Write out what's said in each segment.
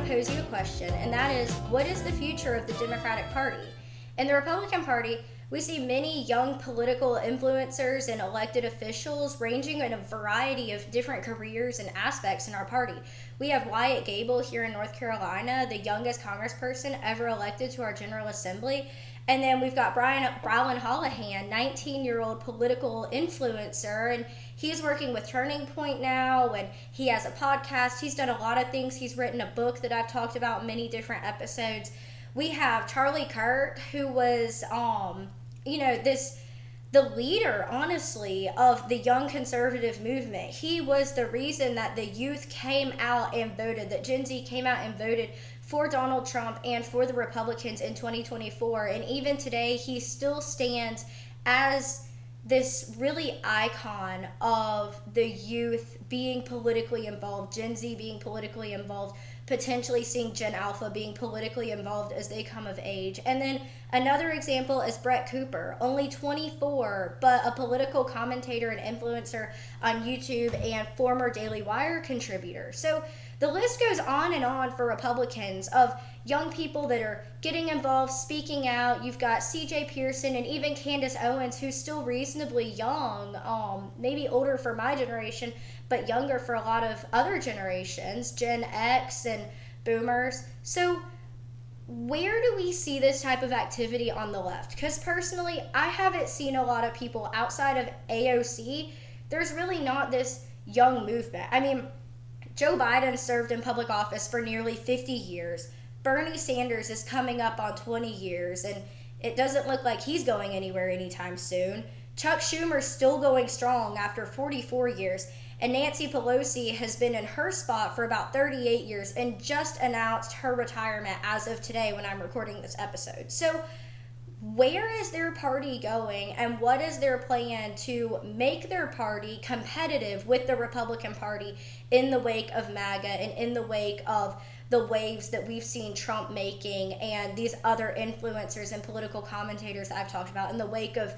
pose you a question, and that is, what is the future of the Democratic Party? In the Republican Party, we see many young political influencers and elected officials ranging in a variety of different careers and aspects in our party. We have Wyatt Gable here in North Carolina, the youngest congressperson ever elected to our General Assembly. And then we've got Brian Holohan, 19-year-old political influencer, and he's working with Turning Point now, and he has a podcast. He's done a lot of things. He's written a book that I've talked about in many different episodes. We have Charlie Kirk, who was, the leader, honestly, of the young conservative movement. He was the reason that the youth came out and voted, that Gen Z came out and voted for Donald Trump and for the Republicans in 2024. And even today, he still stands as this really icon of the youth being politically involved, Gen Z being politically involved, potentially seeing Gen Alpha being politically involved as they come of age. And then another example is Brett Cooper, only 24, but a political commentator and influencer on YouTube and former Daily Wire contributor. So the list goes on and on for Republicans of young people that are getting involved, speaking out. You've got CJ Pearson and even Candace Owens, who's still reasonably young, maybe older for my generation, but younger for a lot of other generations, Gen X and boomers. So where do we see this type of activity on the left? Because personally, I haven't seen a lot of people outside of AOC. There's really not this young movement. I mean, Joe Biden served in public office for nearly 50 years. Bernie Sanders is coming up on 20 years, and it doesn't look like he's going anywhere anytime soon. Chuck Schumer's still going strong after 44 years, and Nancy Pelosi has been in her spot for about 38 years and just announced her retirement as of today when I'm recording this episode. So where is their party going, and what is their plan to make their party competitive with the Republican Party in the wake of MAGA and in the wake of the waves that we've seen Trump making and these other influencers and political commentators that I've talked about in the wake of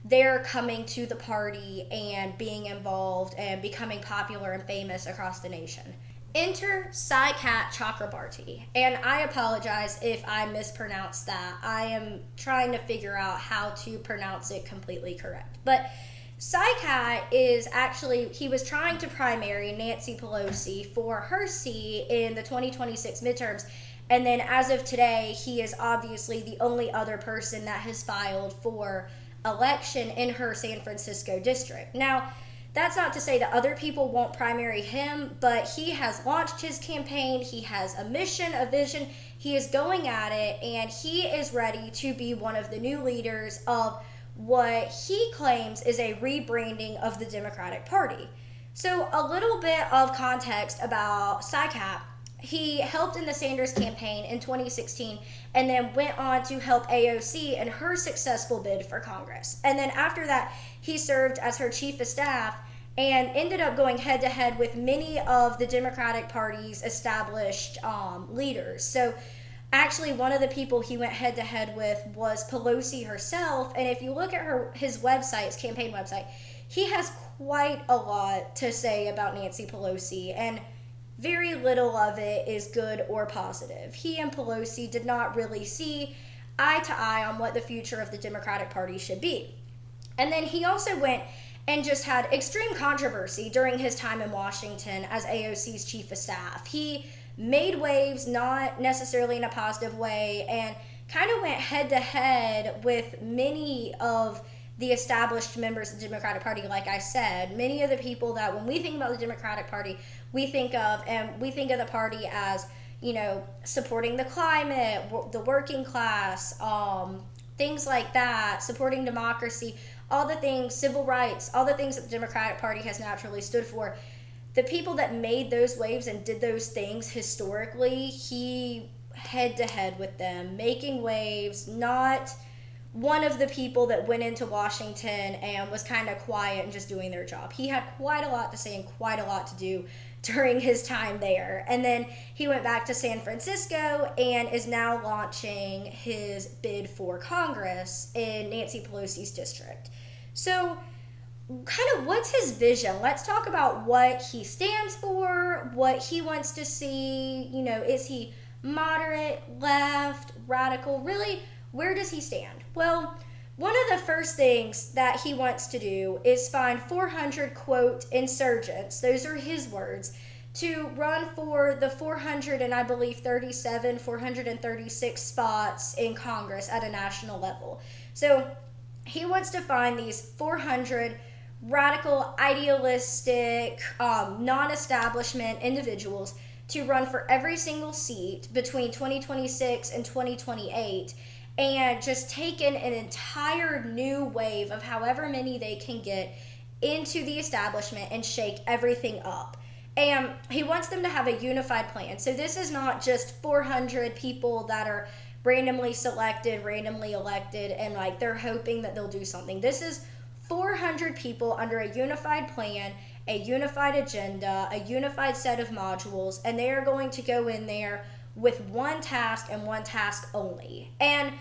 their coming to the party and being involved and becoming popular and famous across the nation? Enter Cat Chakrabarti, and I apologize if I mispronounced that. I am trying to figure out how to pronounce it completely correct. But Cat is actually, he was trying to primary Nancy Pelosi for her seat in the 2026 midterms, and then as of today, he is obviously the only other person that has filed for election in her San Francisco district. Now, that's not to say that other people won't primary him, but he has launched his campaign. He has a mission, a vision. He is going at it, and he is ready to be one of the new leaders of what he claims is a rebranding of the Democratic Party. So a little bit of context about Cat. He helped in the Sanders campaign in 2016 and then went on to help AOC in her successful bid for Congress. And then after that, he served as her chief of staff and ended up going head-to-head with many of the Democratic Party's established leaders. So actually, one of the people he went head-to-head with was Pelosi herself. And if you look at his website, his campaign website, he has quite a lot to say about Nancy Pelosi, and very little of it is good or positive. He and Pelosi did not really see eye to eye on what the future of the Democratic Party should be. And then he also went and just had extreme controversy during his time in Washington as AOC's chief of staff. He made waves, not necessarily in a positive way, and kind of went head to head with many of the established members of the Democratic Party. Like I said, many of the people that when we think about the Democratic Party, we think of the party as, supporting the climate, the working class, things like that, supporting democracy, all the things, civil rights, all the things that the Democratic Party has naturally stood for. The people that made those waves and did those things historically, he head to head with them, making waves, not one of the people that went into Washington and was kind of quiet and just doing their job. He had quite a lot to say and quite a lot to do during his time there. And then he went back to San Francisco and is now launching his bid for Congress in Nancy Pelosi's district. So kind of what's his vision. Let's talk about what he stands for, what he wants to see. You know, is he moderate, left, radical? Really, where does he stand? Well, one of the first things that he wants to do is find 400, quote, insurgents, those are his words, to run for the 400 and I believe 37, 436 spots in Congress at a national level. So he wants to find these 400 radical, idealistic, non-establishment individuals to run for every single seat between 2026 and 2028 and just take in an entire new wave of however many they can get into the establishment and shake everything up. And he wants them to have a unified plan. So this is not just 400 people that are randomly selected, randomly elected, and like they're hoping that they'll do something. This is 400 people under a unified plan, a unified agenda, a unified set of modules, and they are going to go in there with one task and one task only. And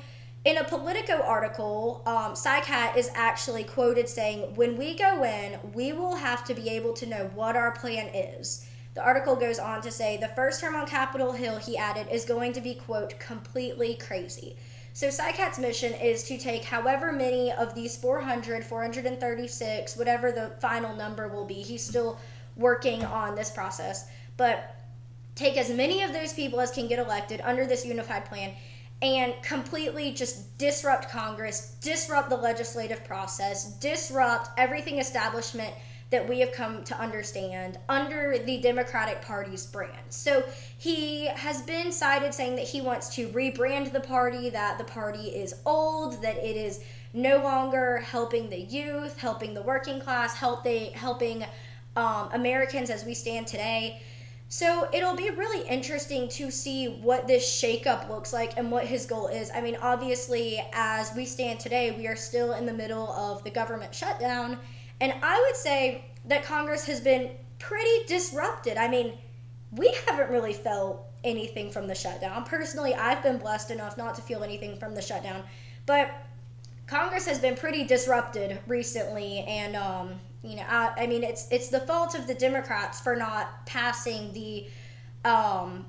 in a Politico article, Psycat is actually quoted saying, when we go in, we will have to be able to know what our plan is. The article goes on to say, the first term on Capitol Hill, he added, is going to be, quote, completely crazy. So Psycat's mission is to take however many of these 400, 436, whatever the final number will be. He's still working on this process. But take as many of those people as can get elected under this unified plan and completely just disrupt Congress, disrupt the legislative process, disrupt everything establishment that we have come to understand under the Democratic Party's brand. So he has been cited saying that he wants to rebrand the party, that the party is old, that it is no longer helping the youth, helping the working class, helping Americans as we stand today. So it'll be really interesting to see what this shakeup looks like and what his goal is. I mean, obviously, as we stand today, we are still in the middle of the government shutdown. And I would say that Congress has been pretty disrupted. I mean, we haven't really felt anything from the shutdown. Personally, I've been blessed enough not to feel anything from the shutdown. But Congress has been pretty disrupted recently, and I mean, it's the fault of the Democrats for not passing the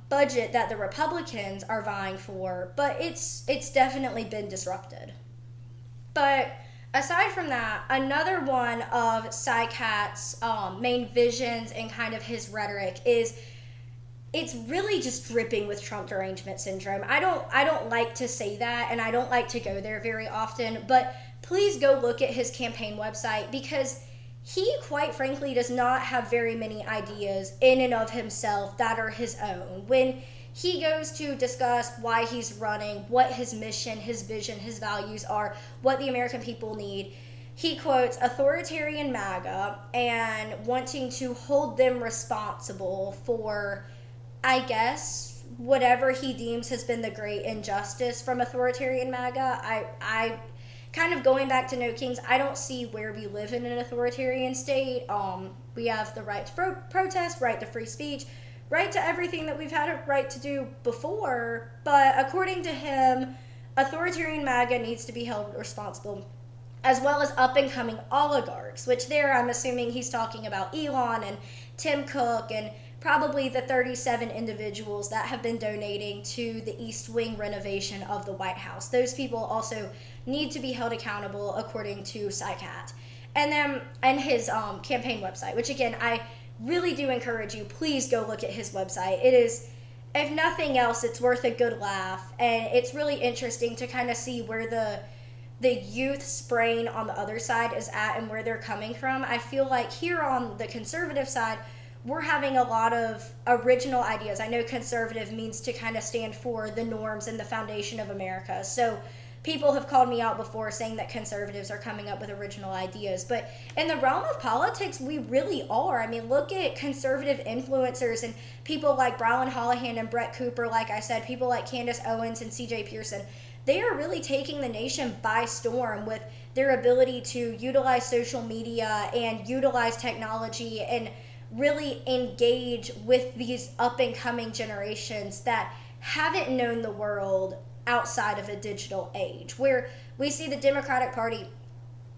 budget that the Republicans are vying for, but it's definitely been disrupted. But aside from that, another one of Psycat's main visions and kind of his rhetoric is it's really just dripping with Trump derangement syndrome. I don't like to say that, and I don't like to go there very often, but please go look at his campaign website, because he quite frankly does not have very many ideas in and of himself that are his own. When he goes to discuss why he's running, what his mission, his vision, his values are, what the American people need, he quotes authoritarian MAGA and wanting to hold them responsible for, I guess, whatever he deems has been the great injustice from authoritarian MAGA. I kind of going back to No Kings, I don't see where we live in an authoritarian state. We have the right to protest, right to free speech, right to everything that we've had a right to do before. But according to him, authoritarian MAGA needs to be held responsible, as well as up-and-coming oligarchs, which there I'm assuming he's talking about Elon and Tim Cook and probably the 37 individuals that have been donating to the East Wing renovation of the White House. Those people also need to be held accountable according to Psycat. And his campaign website, which again, I really do encourage you, please go look at his website. It is, if nothing else, it's worth a good laugh, and it's really interesting to kind of see where the youth's brain on the other side is at and where they're coming from. I feel like here on the conservative side, we're having a lot of original ideas. I know conservative means to kind of stand for the norms and the foundation of America. So people have called me out before saying that conservatives are coming up with original ideas. But in the realm of politics, we really are. I mean, look at conservative influencers and people like Brian Holohan and Brett Cooper, like I said, people like Candace Owens and CJ Pearson. They are really taking the nation by storm with their ability to utilize social media and utilize technology and really engage with these up-and-coming generations that haven't known the world outside of a digital age, where we see the Democratic Party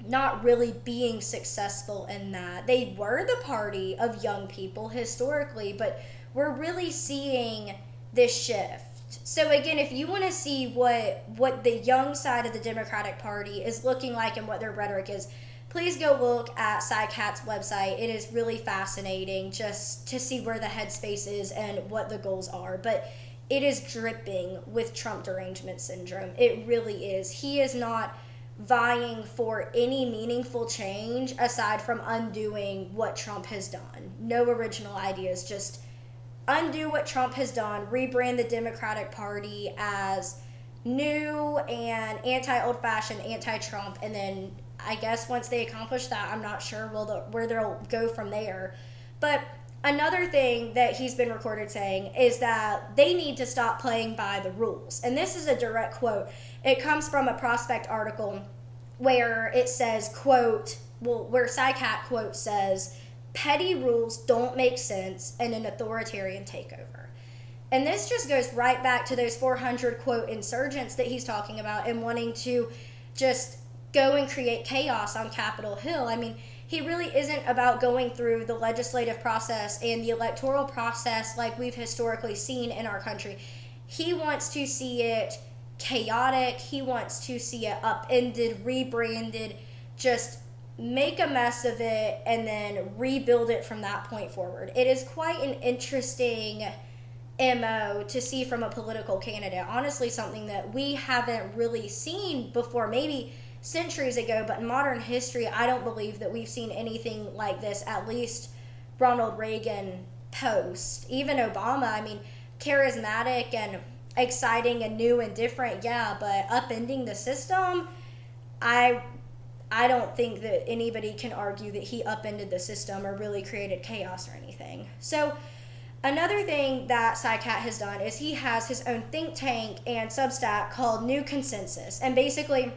not really being successful in that. They were the party of young people historically, but we're really seeing this shift. So again, if you want to see what the young side of the Democratic Party is looking like and what their rhetoric is, please go look at SciCat's website. It is really fascinating just to see where the headspace is and what the goals are. But it is dripping with Trump derangement syndrome. It really is. He is not vying for any meaningful change aside from undoing what Trump has done. No original ideas, just undo what Trump has done, rebrand the Democratic Party as new and anti-old fashioned, anti-Trump, and then I guess once they accomplish that, I'm not sure where they'll go from there. But another thing that he's been recorded saying is that they need to stop playing by the rules. And this is a direct quote. It comes from a Prospect article where it says, quote, where SciCat quote says, petty rules don't make sense in an authoritarian takeover. And this just goes right back to those 400, quote, insurgents that he's talking about and wanting to just go and create chaos on Capitol Hill. I mean, he really isn't about going through the legislative process and the electoral process like we've historically seen in our country. He wants to see it chaotic. He wants to see it upended, rebranded, just make a mess of it and then rebuild it from that point forward. It is quite an interesting MO to see from a political candidate. Honestly, something that we haven't really seen before, maybe centuries ago, but in modern history, I don't believe that we've seen anything like this, at least Ronald Reagan post. Even Obama, I mean, charismatic and exciting and new and different, yeah, but upending the system, I don't think that anybody can argue that he upended the system or really created chaos or anything. So another thing that SciCat has done is he has his own think tank and Substack called New Consensus. And basically,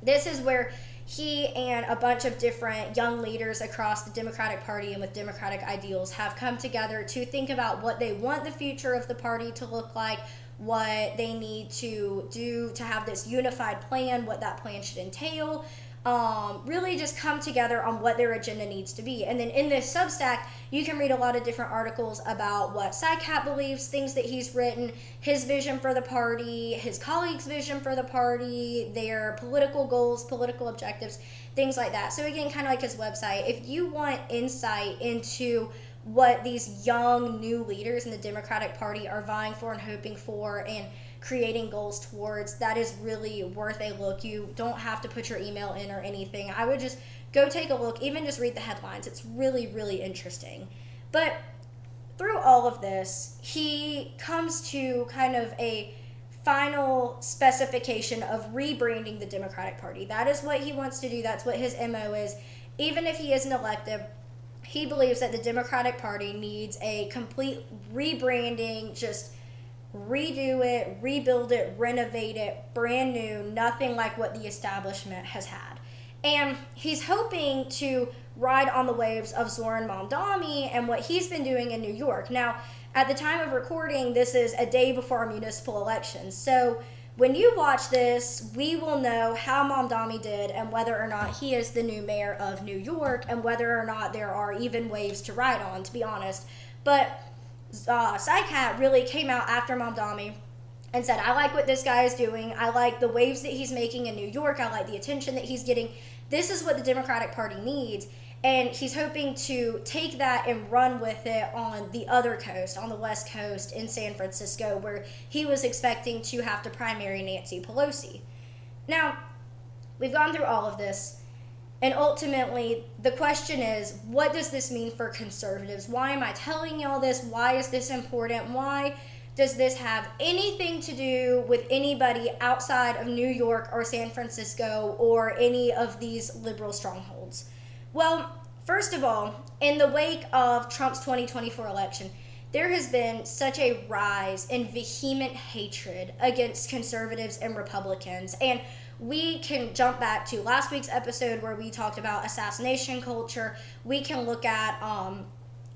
this is where he and a bunch of different young leaders across the Democratic Party and with Democratic ideals have come together to think about what they want the future of the party to look like, what they need to do to have this unified plan, what that plan should entail. Really just come together on what their agenda needs to be. And then in this Substack, you can read a lot of different articles about what SciCat believes, things that he's written, his vision for the party, his colleagues' vision for the party, their political goals, political objectives, things like that. So again, kind of like his website, if you want insight into what these young new leaders in the Democratic Party are vying for and hoping for and creating goals towards, that is really worth a look. You don't have to put your email in or anything. I would just go take a look, even just read the headlines. It's really, really interesting. But through all of this, he comes to kind of a final specification of rebranding the Democratic Party. That is what he wants to do. That's what his MO is. Even if he isn't elected, he believes that the Democratic Party needs a complete rebranding, just redo it, rebuild it, renovate it, brand new, nothing like what the establishment has had. And he's hoping to ride on the waves of Zoran Mamdani and what he's been doing in New York. Now, at the time of recording, this is a day before our municipal elections. So when you watch this, we will know how Mamdani did and whether or not he is the new mayor of New York and whether or not there are even waves to ride on, to be honest. But SciCat really came out after Mamdani and said, I like what this guy is doing. I like the waves that he's making in New York. I like the attention that he's getting. This is what the Democratic Party needs. And he's hoping to take that and run with it on the other coast, on the West Coast in San Francisco, where he was expecting to have to primary Nancy Pelosi. Now, we've gone through all of this. And ultimately, the question is, what does this mean for conservatives? Why am I telling y'all this? Why is this important? Why does this have anything to do with anybody outside of New York or San Francisco or any of these liberal strongholds? Well, first of all, in the wake of Trump's 2024 election, there has been such a rise in vehement hatred against conservatives and Republicans. And we can jump back to last week's episode where we talked about assassination culture. We can look at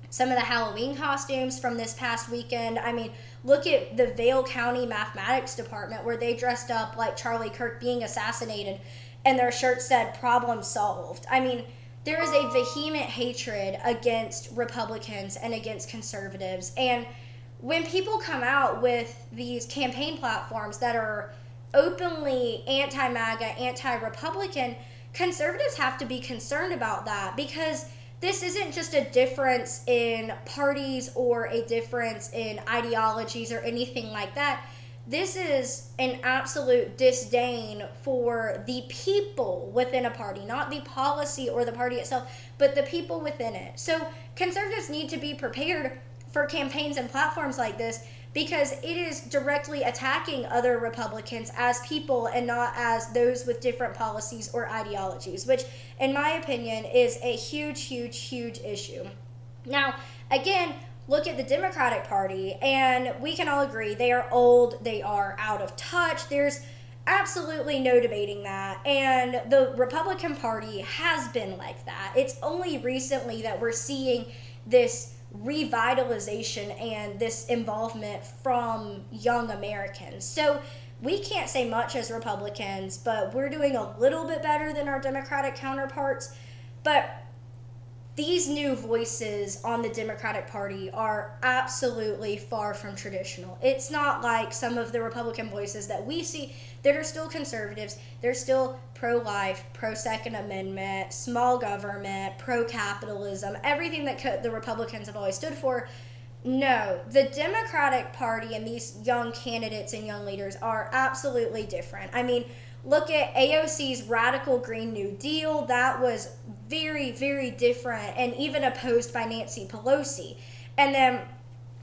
some of the Halloween costumes from this past weekend. I mean, look at the Vail County Mathematics Department where they dressed up like Charlie Kirk being assassinated. and their shirt said "problem solved." I mean, there is a vehement hatred against Republicans and against conservatives. And when people come out with these campaign platforms that are openly anti-MAGA, anti-Republican, conservatives have to be concerned about that, because this isn't just a difference in parties or a difference in ideologies or anything like that. This is an absolute disdain for the people within a party, not the policy or the party itself, but the people within it. So conservatives need to be prepared for campaigns and platforms like this, because it is directly attacking other Republicans as people and not as those with different policies or ideologies, which, in my opinion, is a huge, huge, huge issue. Now, again, look at the Democratic Party, and we can all agree they are old, they are out of touch. There's absolutely no debating that. And the Republican Party has been like that. It's only recently that we're seeing this revitalization and this involvement from young Americans. So we can't say much as Republicans, but we're doing a little bit better than our Democratic counterparts. But these new voices on the Democratic Party are absolutely far from traditional. It's not like some of the Republican voices that we see that are still conservatives. They're still pro-life, pro-Second Amendment, small government, pro-capitalism, everything that the Republicans have always stood for. No, the Democratic Party and these young candidates and young leaders are absolutely different. I mean, look at AOC's Radical Green New Deal. That was very, very different and even opposed by Nancy Pelosi. And then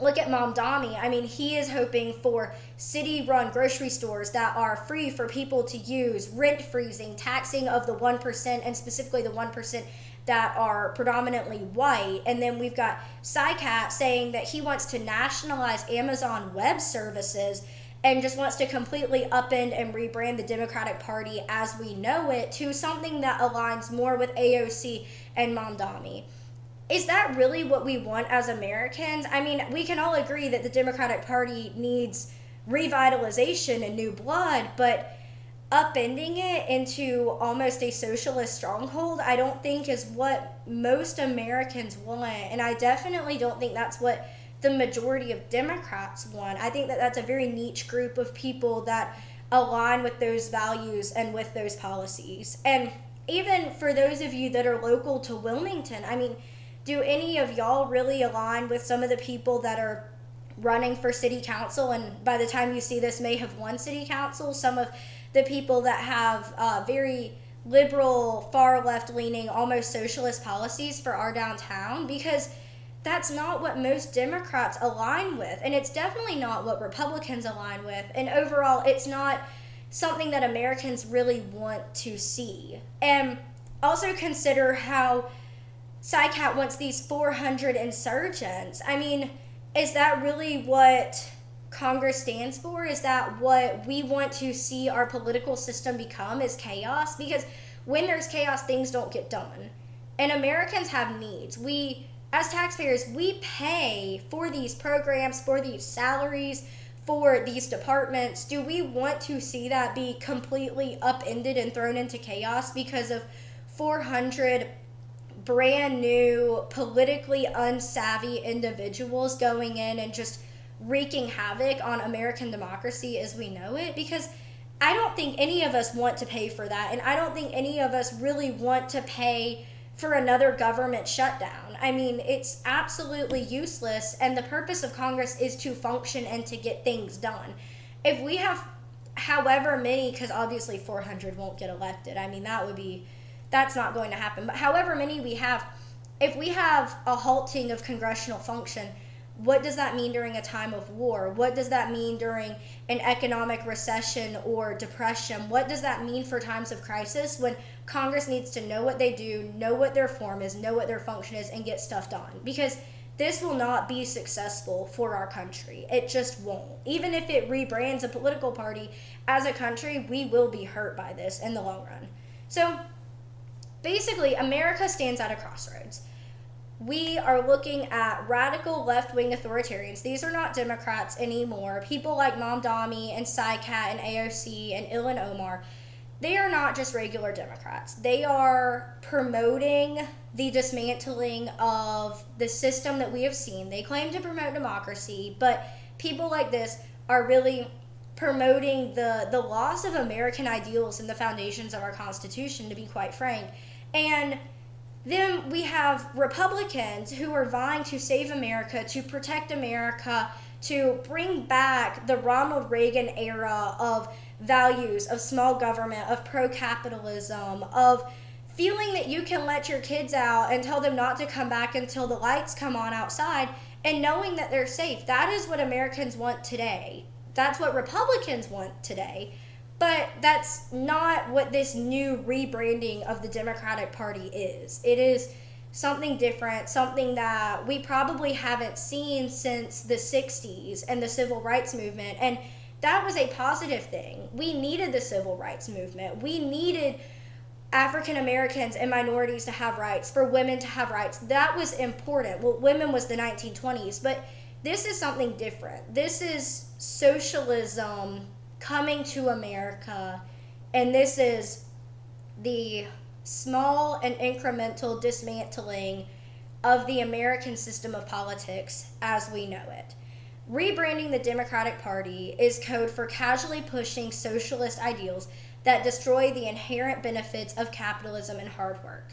look at Mamdani. I mean, he is hoping for city-run grocery stores that are free for people to use, rent freezing, taxing of the 1%, and specifically the 1% that are predominantly white. And then we've got Psycat saying that he wants to nationalize Amazon Web Services and just wants to completely upend and rebrand the Democratic Party as we know it to something that aligns more with AOC and Mamdani. Is that really what we want as Americans? I mean, we can all agree that the Democratic Party needs revitalization and new blood, but upending it into almost a socialist stronghold, I don't think is what most Americans want. And I definitely don't think that's what the majority of Democrats want. I think that that's a very niche group of people that align with those values and with those policies. And even for those of you that are local to Wilmington, I mean, do any of y'all really align with some of the people that are running for city council, and by the time you see this may have won city council? Some of the people that have very liberal, far left-leaning, almost socialist policies for our downtown, because that's not what most Democrats align with, and it's definitely not what Republicans align with, and overall it's not something that Americans really want to see. And also consider how Psycat wants these 400 insurgents. I mean, is that really what Congress stands for? Is that what we want to see our political system become, is chaos? Because when there's chaos, things don't get done. And Americans have needs. We, as taxpayers, we pay for these programs, for these salaries, for these departments. Do we want to see that be completely upended and thrown into chaos because of 400 brand new, politically unsavvy individuals going in and just wreaking havoc on American democracy as we know it? Because I don't think any of us want to pay for that, and I don't think any of us really want to pay for another government shutdown. I mean, it's absolutely useless, and the purpose of Congress is to function and to get things done. If we have however many, because obviously 400 won't get elected, I mean, that's not going to happen, but however many we have, if we have a halting of congressional function, what does that mean during a time of war? What does that mean during an economic recession or depression? What does that mean for times of crisis when Congress needs to know what they do, know what their form is, know what their function is, and get stuff done? Because this will not be successful for our country. It just won't. Even if it rebrands a political party, as a country, we will be hurt by this in the long run. So basically, America stands at a crossroads. We are looking at radical left-wing authoritarians. These are not Democrats anymore. People like Mamdani and Psycat and AOC and Ilhan Omar. they are not just regular Democrats. They are promoting the dismantling of the system that we have seen. They claim to promote democracy, but people like this are really promoting the loss of American ideals and the foundations of our Constitution, to be quite frank. And then we have Republicans who are vying to save America, to protect America, to bring back the Ronald Reagan era of values, of small government, of pro-capitalism, of feeling that you can let your kids out and tell them not to come back until the lights come on outside, and knowing that they're safe. That is what Americans want today. That's what Republicans want today. But that's not what this new rebranding of the Democratic Party is. It is something different, something that we probably haven't seen since the 60s and the civil rights movement. And that was a positive thing. We needed the civil rights movement. We needed African Americans and minorities to have rights, for women to have rights. That was important. Well, women was the 1920s, but this is something different. This is socialism coming to America, and this is the small and incremental dismantling of the American system of politics as we know it. Rebranding the Democratic Party is code for casually pushing socialist ideals that destroy the inherent benefits of capitalism and hard work.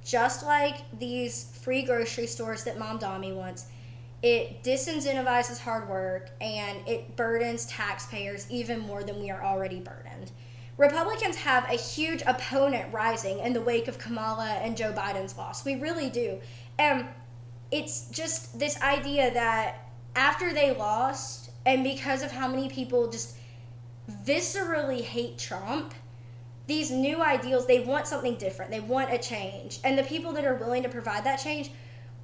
Just like these free grocery stores that Mom Dami wants, it disincentivizes hard work and it burdens taxpayers even more than we are already burdened. Republicans have a huge opponent rising in the wake of Kamala and Joe Biden's loss. We really do. And it's just this idea that after they lost, and because of how many people just viscerally hate Trump, these new ideals, they want something different. They want a change. And the people that are willing to provide that change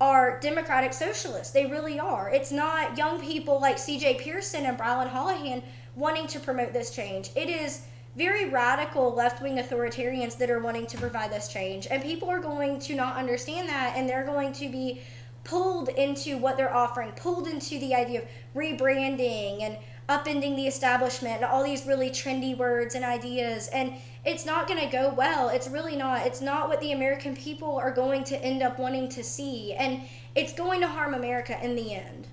are Democratic socialists. They really are. It's not young people like C.J. Pearson and Brian Holohan wanting to promote this change. It is very radical left-wing authoritarians that are wanting to provide this change. And people are going to not understand that, and they're going to be pulled into what they're offering, pulled into the idea of rebranding and upending the establishment and all these really trendy words and ideas. And it's not going to go well. It's really not. It's not what the American people are going to end up wanting to see. And it's going to harm America in the end.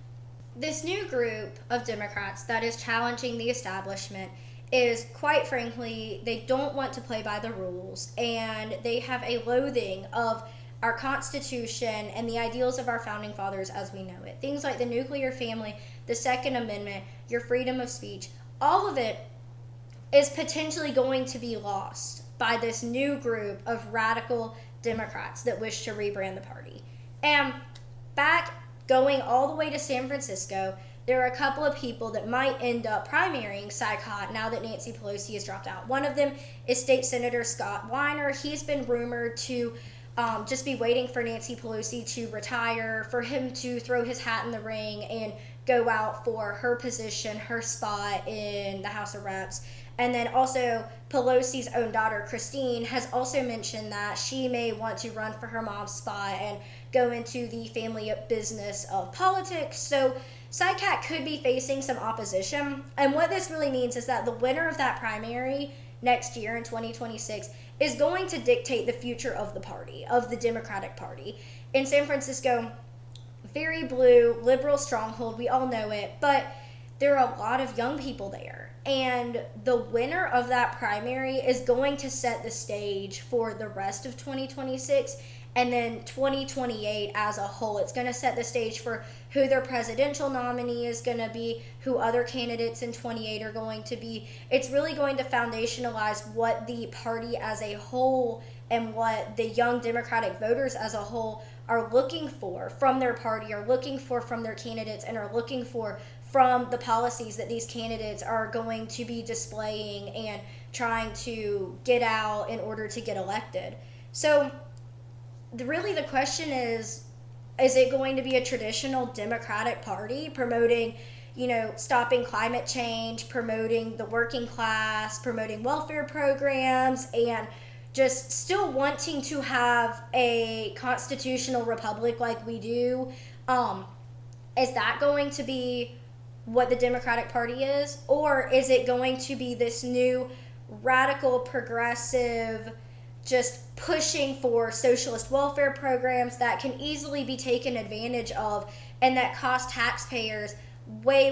This new group of Democrats that is challenging the establishment is, quite frankly, they don't want to play by the rules, and they have a loathing of our Constitution and the ideals of our founding fathers as we know it. Things like the nuclear family, the Second Amendment, your freedom of speech, all of it is potentially going to be lost by this new group of radical Democrats that wish to rebrand the party. And back going all the way to San Francisco, there are a couple of people that might end up primarying Psychot now that Nancy Pelosi has dropped out. One of them is State Senator Scott Weiner. He's been rumored to just be waiting for Nancy Pelosi to retire, for him to throw his hat in the ring and go out for her position, her spot in the House of Reps. And then also Pelosi's own daughter, Christine, has also mentioned that she may want to run for her mom's spot and go into the family business of politics. So Psycat could be facing some opposition. And what this really means is that the winner of that primary next year in 2026 is going to dictate the future of the party, of the Democratic Party. In San Francisco, very blue, liberal stronghold, we all know it, but there are a lot of young people there. And the winner of that primary is going to set the stage for the rest of 2026 and then 2028 as a whole. It's going to set the stage for who their presidential nominee is going to be, who other candidates in 28 are going to be. It's really going to foundationalize what the party as a whole and what the young Democratic voters as a whole are looking for from their party, are looking for from their candidates, and are looking for from the policies that these candidates are going to be displaying and trying to get out in order to get elected. So really the question is it going to be a traditional Democratic Party promoting, stopping climate change, promoting the working class, promoting welfare programs, and just still wanting to have a constitutional republic like we do? Is that going to be what the Democratic Party is? Or is it going to be this new radical, progressive, just pushing for socialist welfare programs that can easily be taken advantage of and that cost taxpayers way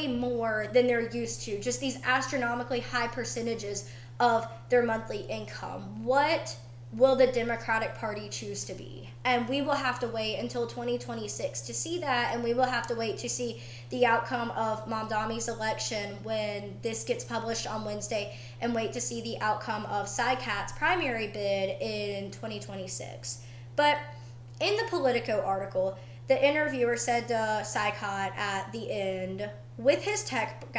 more than they're used to. Just these astronomically high percentages of their monthly income. What will the Democratic Party choose to be? And we will have to wait until 2026 to see that, and we will have to wait to see the outcome of Mamdani's election when this gets published on Wednesday, and wait to see the outcome of SciCat's primary bid in 2026. But in the Politico article, the interviewer said to SciCat at the end, with his tech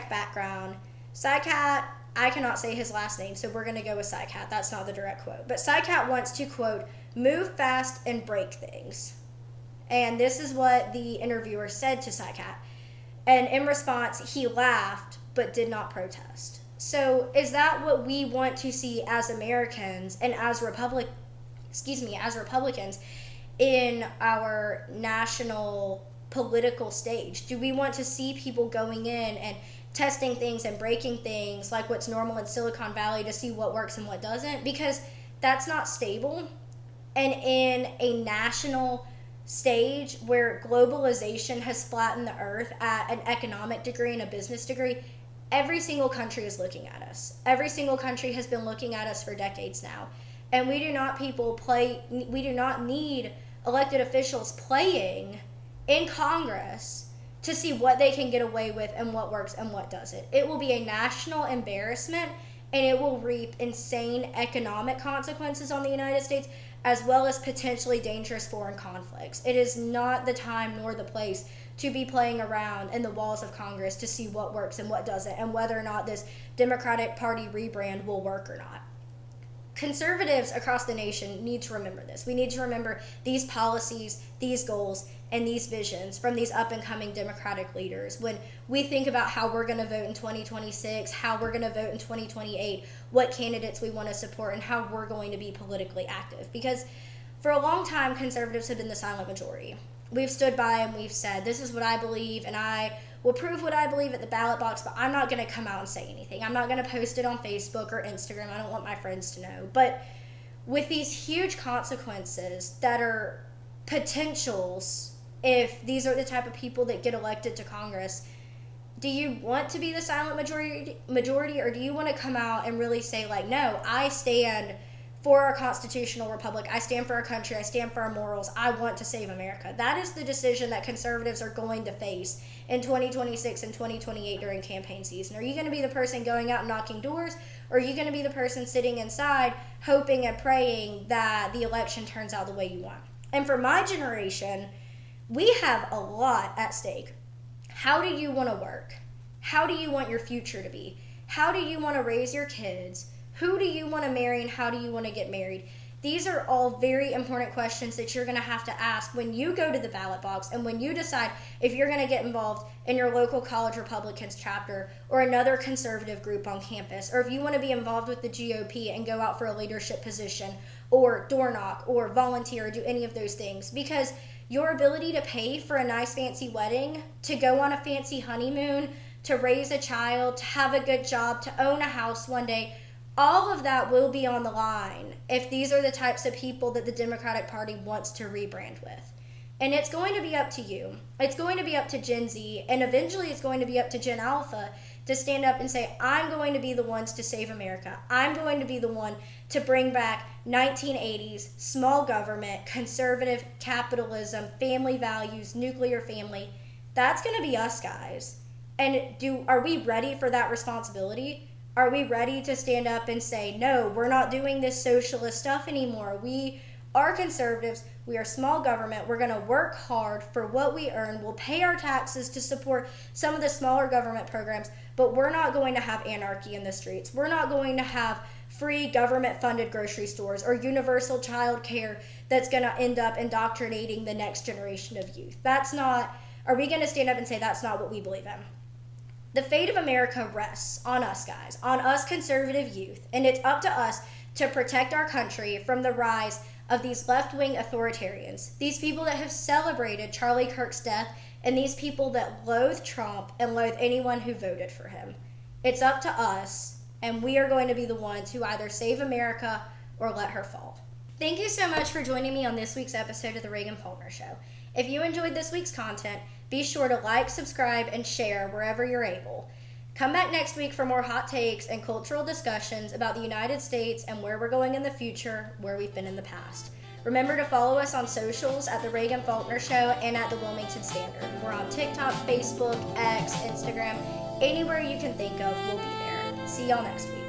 background, SciCat, I cannot say his last name, so we're going to go with SciCat. That's not the direct quote. But SciCat wants to, quote, move fast and break things. And this is what the interviewer said to SciCat. And in response, he laughed but did not protest. So is that what we want to see as Americans and as Republicans in our national political stage? Do we want to see people going in and testing things and breaking things like what's normal in Silicon Valley to see what works and what doesn't? Because that's not stable. And in a national stage where globalization has flattened the earth at an economic degree and a business degree, every single country is looking at us. Every single country has been looking at us for decades now. And we do not need elected officials playing in Congress to see what they can get away with and what works and what doesn't. It will be a national embarrassment, and it will reap insane economic consequences on the United States, as well as potentially dangerous foreign conflicts. It is not the time nor the place to be playing around in the walls of Congress to see what works and what doesn't, and whether or not this Democratic Party rebrand will work or not. Conservatives across the nation need to remember this. We need to remember these policies, these goals, and these visions from these up-and-coming Democratic leaders when we think about how we're going to vote in 2026, how we're going to vote in 2028, what candidates we want to support, and how we're going to be politically active. Because for a long time, conservatives have been the silent majority. We've stood by and we've said, this is what I believe, and I will prove what I believe at the ballot box, but I'm not going to come out and say anything. I'm not going to post it on Facebook or Instagram. I don't want my friends to know. But with these huge consequences that are potentials, if these are the type of people that get elected to Congress, do you want to be the silent majority, or do you want to come out and really say, like, no, I stand for our constitutional republic, I stand for our country, I stand for our morals, I want to save America? That is the decision that conservatives are going to face in 2026 and 2028 during campaign season. Are you going to be the person going out and knocking doors, or are you going to be the person sitting inside hoping and praying that the election turns out the way you want? And for my generation, we have a lot at stake. How do you want to work? How do you want your future to be? How do you want to raise your kids? Who do you want to marry, and how do you want to get married? These are all very important questions that you're going to have to ask when you go to the ballot box and when you decide if you're going to get involved in your local college Republicans chapter or another conservative group on campus, or if you want to be involved with the GOP and go out for a leadership position or door knock or volunteer or do any of those things. Because your ability to pay for a nice fancy wedding, to go on a fancy honeymoon, to raise a child, to have a good job, to own a house one day, all of that will be on the line if these are the types of people that the Democratic Party wants to rebrand with. And it's going to be up to you. It's going to be up to Gen Z, and eventually it's going to be up to Gen Alpha to stand up and say, I'm going to be the ones to save America. I'm going to be the one to bring back 1980s, small government, conservative capitalism, family values, nuclear family. That's going to be us, guys. And are we ready for that responsibility? Are we ready to stand up and say, no, we're not doing this socialist stuff anymore? We are conservatives. We are small government. We're going to work hard for what we earn. We'll pay our taxes to support some of the smaller government programs, but we're not going to have anarchy in the streets. We're not going to have free government-funded grocery stores or universal child care that's going to end up indoctrinating the next generation of youth. Are we going to stand up and say that's not what we believe in? The fate of America rests on us, guys, on us conservative youth, and it's up to us to protect our country from the rise of these left-wing authoritarians, these people that have celebrated Charlie Kirk's death and these people that loathe Trump and loathe anyone who voted for him. It's up to us, and we are going to be the ones who either save America or let her fall. Thank you so much for joining me on this week's episode of the Reagan Faulkner Show. If you enjoyed this week's content, be sure to like, subscribe, and share wherever you're able. Come back next week for more hot takes and cultural discussions about the United States and where we're going in the future, where we've been in the past. Remember to follow us on socials at The Reagan Faulkner Show and at The Wilmington Standard. We're on TikTok, Facebook, X, Instagram, anywhere you can think of, we'll be there. See y'all next week.